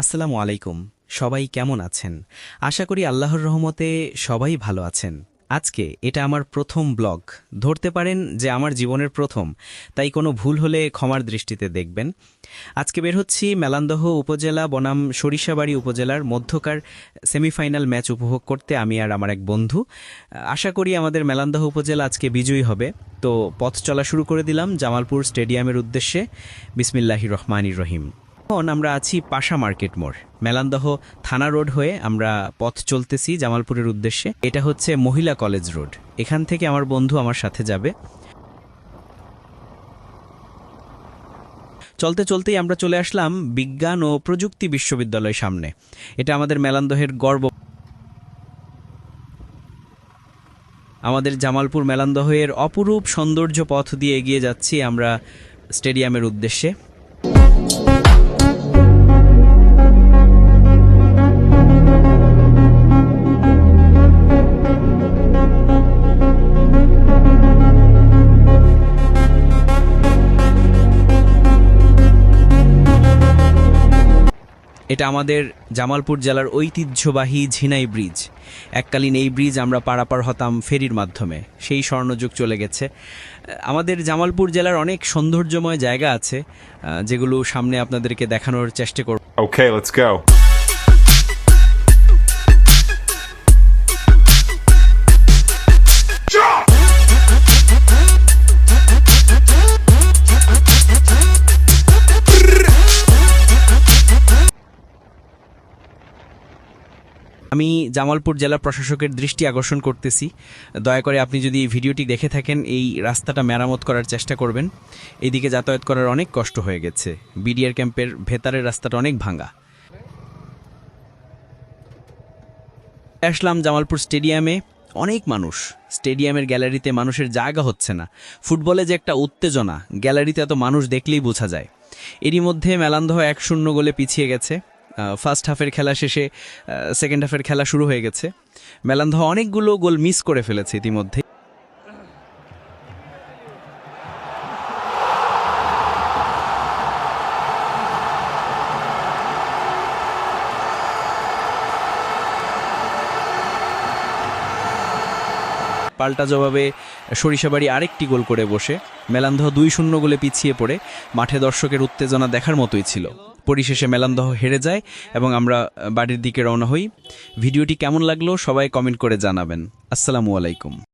আসসালামু আলাইকুম। সবাই কেমন আছেন? আশা করি আল্লাহর রহমতে সবাই ভালো আছেন। আজকে এটা আমার প্রথম ব্লগ। ধরতে পারেন যে আমার জীবনের প্রথম, তাই কোনো ভুল হলে ক্ষমার দৃষ্টিতে দেখবেন। আজকে বের হচ্ছি মেলান্দহ উপজেলা বনাম সরিষাবাড়ি উপজেলার মধ্যকার সেমিফাইনাল ম্যাচ উপভোগ করতে আমি আর আমার এক বন্ধু। আশা করি আমাদের মেলান্দহ উপজেলা আজকে বিজয়ী হবে। তো পথ চলা শুরু করে দিলাম জামালপুর স্টেডিয়ামের উদ্দেশ্যে। বিসমিল্লাহির রহমানির রহিম। এখন আমরা আছি পাশা মার্কেট মোড়, মেলান্দহ থানা রোড হয়ে আমরা পথ চলতেছি জামালপুরের উদ্দেশ্যে। এটা হচ্ছে মহিলা কলেজ রোড। এখান থেকে আমার বন্ধু আমার সাথে যাবে। চলতে চলতেই আমরা চলে আসলাম বিজ্ঞান ও প্রযুক্তি বিশ্ববিদ্যালয়ের সামনে। এটা আমাদের মেলান্দহের গর্ব। আমাদের জামালপুর মেলান্দহের অপরূপ সৌন্দর্য পথ দিয়ে এগিয়ে যাচ্ছি আমরা স্টেডিয়ামের উদ্দেশ্যে। এটা আমাদের জামালপুর জেলার ঐতিহ্যবাহী ঝিনাই ব্রিজ। এককালীন এই ব্রিজ আমরা পারাপার হতাম ফেরির মাধ্যমে। সেই স্বর্ণযুগ চলে গেছে। আমাদের জামালপুর জেলার অনেক সৌন্দর্যময় জায়গা আছে, যেগুলো সামনে আপনাদেরকে দেখানোর চেষ্টা করব। Okay, let's go. আমি জামালপুর জেলা প্রশাসকের দৃষ্টি আকর্ষণ করতেছি, দয়া করে আপনি যদি এই ভিডিওটি দেখে থাকেন এই রাস্তাটা মেরামত করার চেষ্টা করবেন। এইদিকে যাতায়াত করার অনেক কষ্ট হয়ে গেছে। বিডিআর ক্যাম্পের ভেতরের রাস্তাটা অনেক ভাঙা। আসলাম জামালপুর স্টেডিয়ামে। অনেক মানুষ। স্টেডিয়ামের গ্যালারিতে মানুষের জায়গা হচ্ছে না। ফুটবলে যে একটা উত্তেজনা, গ্যালারিতে এত মানুষ দেখলেই বোঝা যায়। এরই মধ্যে মেলান্দহ 1-0 গোলে পিছিয়ে গেছে। ফার্স্ট হাফের খেলা শেষে সেকেন্ড হাফের খেলা শুরু হয়ে গেছে। মেলান্দহ অনেকগুলো গোল মিস করে ফেলেছে ইতিমধ্যে। পাল্টা জবাবে সরিষাবাড়ি আরেকটি গোল করে বসে মেলান্দহ 2-0 গোলে পিছিয়ে পড়ে মাঠে দর্শকের উত্তেজনা দেখার মতোই ছিল। পরিশেষে মেলান্দহ হেরে যায় এবং আমরা বাড়ির দিকে রওনা হই। ভিডিওটি কেমন লাগলো সবাই কমেন্ট করে জানাবেন। আসসালামু আলাইকুম।